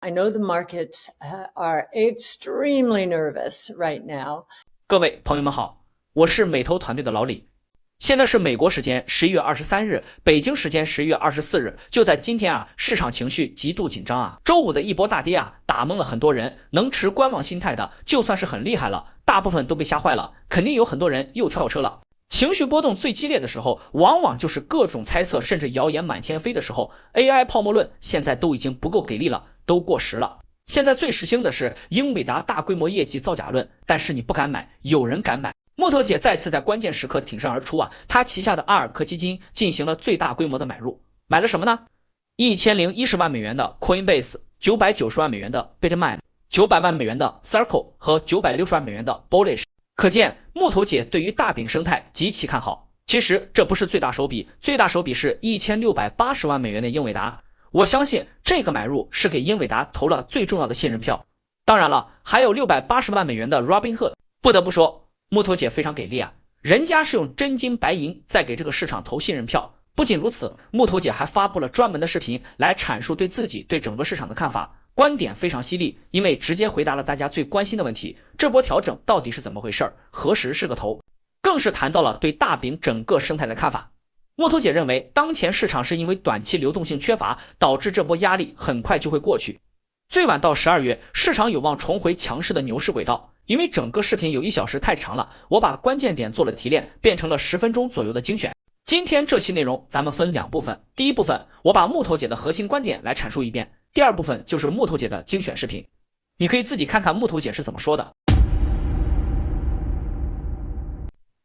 I know the markets are extremely nervous right now. 各位朋友们好，我是美投团队的老李。现在是美国时间11月23日，北京时间11月24日。就在今天市场情绪极度紧张周五的一波大跌打懵了很多人，能持观望心态的就算是很厉害了，大部分都被吓坏了，肯定有很多人又跳车了。情绪波动最激烈的时候，往往就是各种猜测甚至谣言满天飞的时候。 AI 泡沫论现在都已经不够给力了，都过时了。现在最时兴的是英伟达大规模业绩造假论，但是你不敢买，有人敢买。木头姐再次在关键时刻挺身而出她旗下的ARK基金进行了最大规模的买入，买了什么呢？1010万美元的 Coinbase， 990万美元的 Bitmine， 900万美元的 Circle 和960万美元的 Bullish。 可见木头姐对于大饼生态极其看好。其实这不是最大手笔，最大手笔是1680万美元的英伟达。我相信这个买入是给英伟达投了最重要的信任票。当然了，还有680万美元的 Robinhood。 不得不说木头姐非常给力人家是用真金白银在给这个市场投信任票。不仅如此，木头姐还发布了专门的视频来阐述对自己对整个市场的看法，观点非常犀利，因为直接回答了大家最关心的问题：这波调整到底是怎么回事，何时是个头？更是谈到了对大饼整个生态的看法。木头姐认为，当前市场是因为短期流动性缺乏，导致这波压力很快就会过去。最晚到12月，市场有望重回强势的牛市轨道。因为整个视频有1小时太长了，我把关键点做了提炼，变成了10分钟左右的精选。今天这期内容咱们分2部分，第一部分我把木头姐的核心观点来阐述一遍，第二部分就是木头姐的精选视频，你可以自己看看木头姐是怎么说的。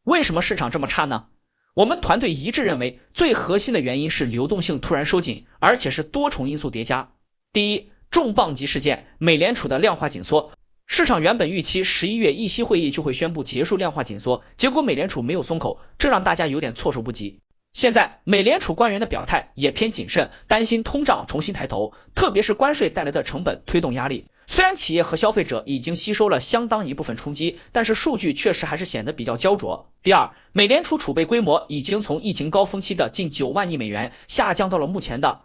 为什么市场这么差呢？我们团队一致认为，最核心的原因是流动性突然收紧，而且是多重因素叠加。第一，重磅级事件，美联储的量化紧缩。市场原本预期11月议息会议就会宣布结束量化紧缩，结果美联储没有松口，这让大家有点措手不及。现在美联储官员的表态也偏谨慎，担心通胀重新抬头，特别是关税带来的成本推动压力。虽然企业和消费者已经吸收了相当一部分冲击，但是数据确实还是显得比较焦灼。第二，美联储储备规模已经从疫情高峰期的近9万亿美元下降到了目前的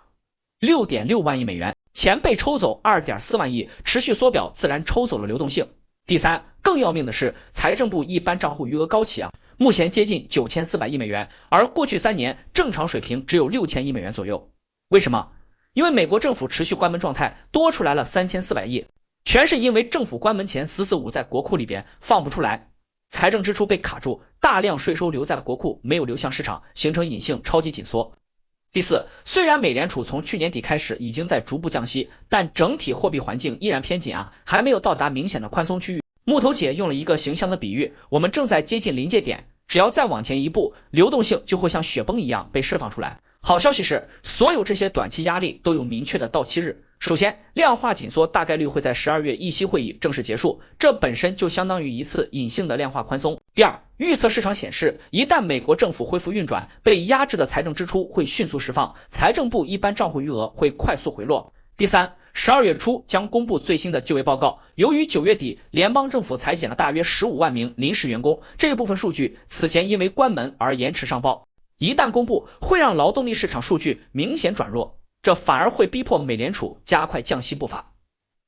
6.6 万亿美元，钱被抽走 2.4 万亿，持续缩表自然抽走了流动性。第三，更要命的是财政部一般账户余额高企目前接近9400亿美元，而过去3年正常水平只有6000亿美元左右。为什么？因为美国政府持续关门状态，多出来了3400亿，全是因为政府关门前死死捂在国库里边放不出来，财政支出被卡住，大量税收留在了国库，没有流向市场，形成隐性超级紧缩。第四，虽然美联储从去年底开始已经在逐步降息，但整体货币环境依然偏紧还没有到达明显的宽松区域。木头姐用了一个形象的比喻，我们正在接近临界点，只要再往前一步，流动性就会像雪崩一样被释放出来。好消息是，所有这些短期压力都有明确的到期日。首先，量化紧缩大概率会在12月议息会议正式结束，这本身就相当于一次隐性的量化宽松。第二，预测市场显示，一旦美国政府恢复运转，被压制的财政支出会迅速释放，财政部一般账户余额会快速回落。第三，12月初将公布最新的就业报告，由于9月底联邦政府裁减了大约15万名临时员工，这部分数据此前因为关门而延迟上报，一旦公布会让劳动力市场数据明显转弱，这反而会逼迫美联储加快降息步伐。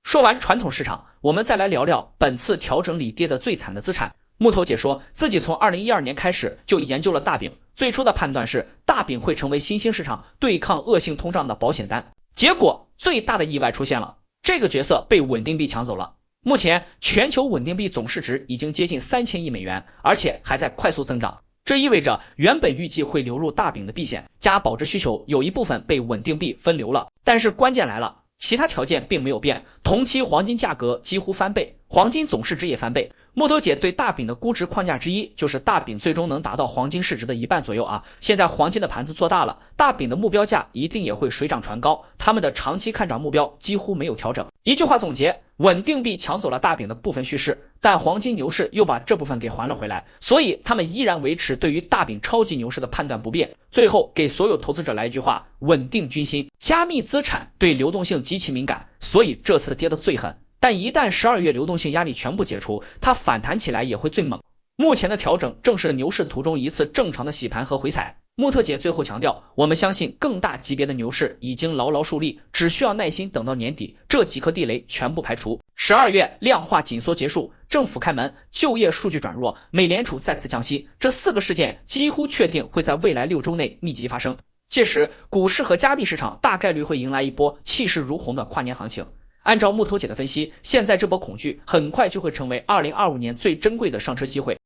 说完传统市场，我们再来聊聊本次调整里跌得最惨的资产。木头姐说自己从2012年开始就研究了大饼，最初的判断是大饼会成为新兴市场对抗恶性通胀的保险单，结果最大的意外出现了，这个角色被稳定币抢走了。目前全球稳定币总市值已经接近3000亿美元，而且还在快速增长。这意味着原本预计会流入大饼的避险加保值需求有一部分被稳定币分流了。但是关键来了，其他条件并没有变，同期黄金价格几乎翻倍，黄金总市值也翻倍。木头姐对大饼的估值框架之一就是大饼最终能达到黄金市值的1半左右现在黄金的盘子做大了，大饼的目标价一定也会水涨船高，他们的长期看涨目标几乎没有调整。一句话总结，稳定币抢走了大饼的部分叙事，但黄金牛市又把这部分给还了回来，所以他们依然维持对于大饼超级牛市的判断不变。最后给所有投资者来一句话，稳定军心。加密资产对流动性极其敏感，所以这次跌得最狠，但一旦12月流动性压力全部解除，它反弹起来也会最猛。目前的调整正是牛市途中一次正常的洗盘和回踩。木特姐最后强调，我们相信更大级别的牛市已经牢牢树立，只需要耐心等到年底，这几颗地雷全部排除。12月量化紧缩结束，政府开门，就业数据转弱，美联储再次降息，这4个事件几乎确定会在未来6周内密集发生。届时，股市和加密市场大概率会迎来一波气势如虹的跨年行情。按照木头姐的分析，现在这波恐惧很快就会成为2025年最珍贵的上车机会。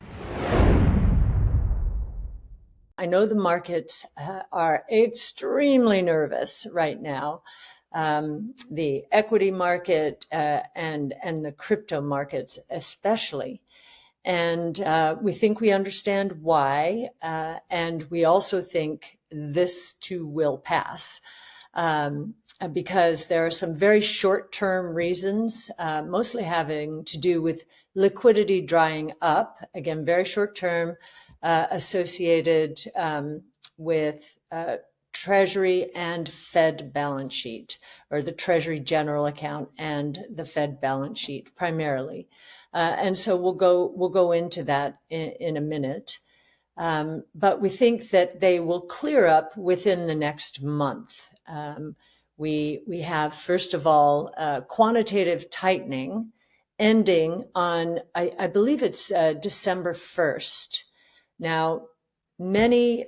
I know the markets are extremely nervous right now. The equity market and the crypto markets especially. And we think we understand why, and we also think this too will pass. Because there are some very short-term reasons, mostly having to do with liquidity drying up. Again, very short-term, associated with Treasury and Fed balance sheet, or the Treasury general account and the Fed balance sheet primarily. And so we'll go into that in a minute. But we think that they will clear up within the next month. We have, first of all, quantitative tightening ending on, I believe it's December 1st. Now, many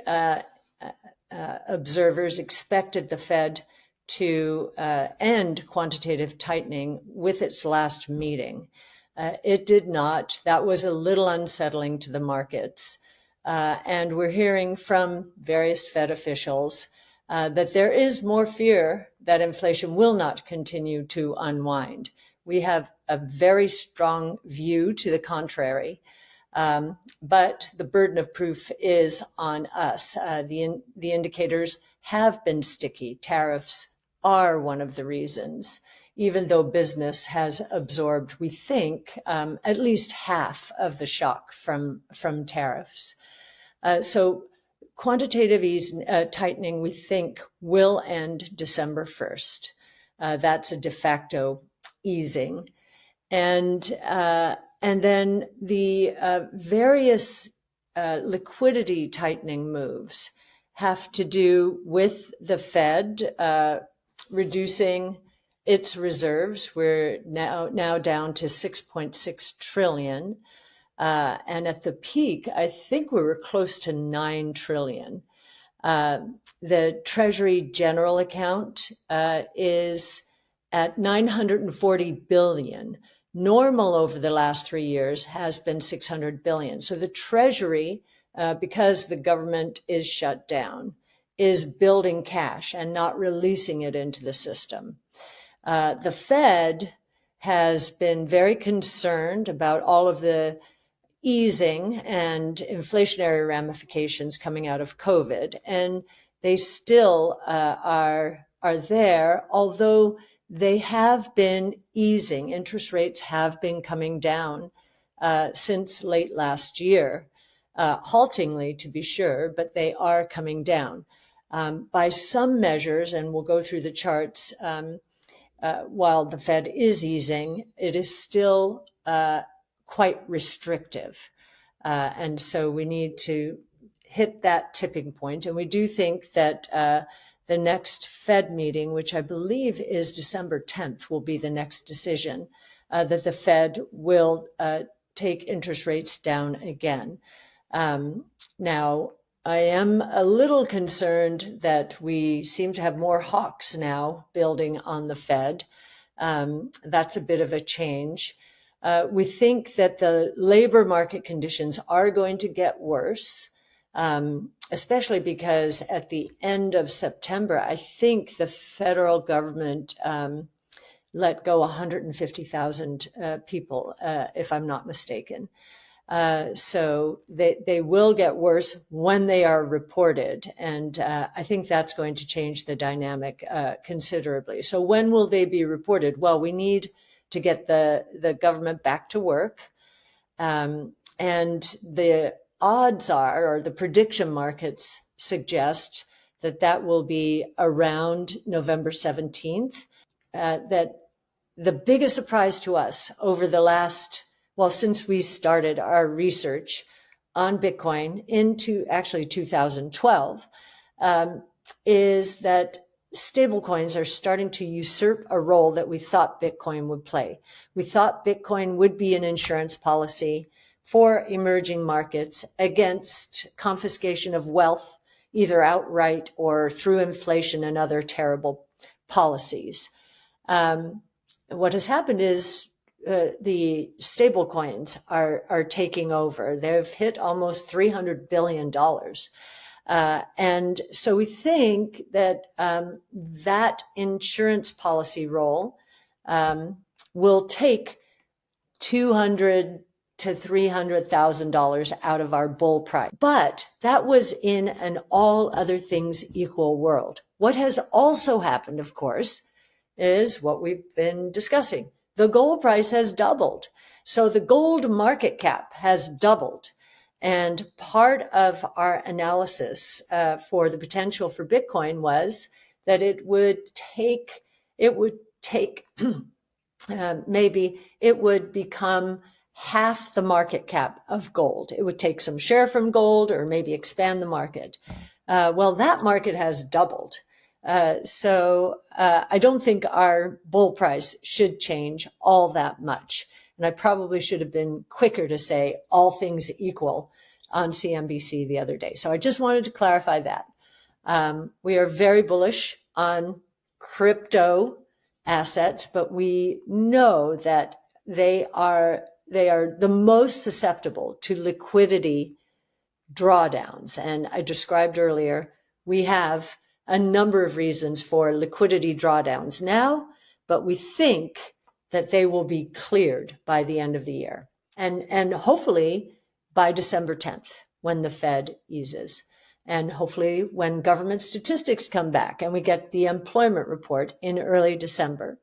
observers expected the Fed to end quantitative tightening with its last meeting. It did not. That was a little unsettling to the markets. And we're hearing from various Fed officials that there is more fear that inflation will not continue to unwind. We have a very strong view to the contrary. But the burden of proof is on us. The indicators have been sticky. Tariffs are one of the reasons, even though business has absorbed, we think, at least half of the shock from tariffs. So quantitative tightening, we think, will end December 1st. That's a de facto easing. And then the various liquidity tightening moves have to do with the Fed reducing its reserves. We're now down to 6.6 trillion. And at the peak, I think we were close to 9 trillion. The Treasury general account is at 940 billion. Normal over the last 3 years has been 600 billion. So the Treasury, because the government is shut down, is building cash and not releasing it into the system. The Fed has been very concerned about all of the easing and inflationary ramifications coming out of COVID, and they still are there, although they have been easing. Interest rates have been coming down since late last year, haltingly to be sure, but they are coming down. By some measures, and we'll go through the charts, while the Fed is easing, it is still quite restrictive. And so we need to hit that tipping point. And we do think that the next Fed meeting, which I believe is December 10th, will be the next decision, that the Fed will take interest rates down again. Now, I am a little concerned that we seem to have more hawks now building on the Fed. That's a bit of a change. We think that the labor market conditions are going to get worse. Especially because at the end of September, I think the federal government let go 150,000 people, if I'm not mistaken. So they will get worse when they are reported. And I think that's going to change the dynamic considerably. So when will they be reported? Well, we need to get the government back to work. And the odds are, or the prediction markets suggest, that will be around November 17th. That the biggest surprise to us over the last, well, since we started our research on Bitcoin into actually 2012 is that stablecoins are starting to usurp a role that we thought Bitcoin would play. We thought Bitcoin would be an insurance policy for emerging markets against confiscation of wealth, either outright or through inflation and other terrible policies. What has happened is the stable coins are taking over. They've hit almost $300 billion. And so we think that that insurance policy role will take $200,000 to $300,000 out of our bull price. But that was in an all other things equal world. What has also happened, of course, is what we've been discussing. The gold price has doubled. So the gold market cap has doubled. And part of our analysis for the potential for Bitcoin was that maybe it would become half the market cap of gold. It would take some share from gold or maybe expand the market. Well, that market has doubled. So I don't think our bull price should change all that much. And I probably should have been quicker to say all things equal on CNBC the other day. So I just wanted to clarify that. We are very bullish on crypto assets, but we know that they are the most susceptible to liquidity drawdowns. And I described earlier, we have a number of reasons for liquidity drawdowns now, but we think that they will be cleared by the end of the year. And hopefully by December 10th, when the Fed eases. And hopefully when government statistics come back and we get the employment report in early December,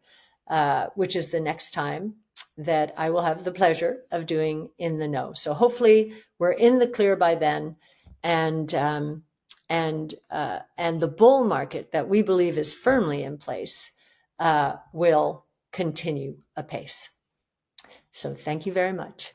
which is the next time that I will have the pleasure of doing In the Know. So hopefully we're in the clear by then, and the bull market that we believe is firmly in place will continue apace. So thank you very much.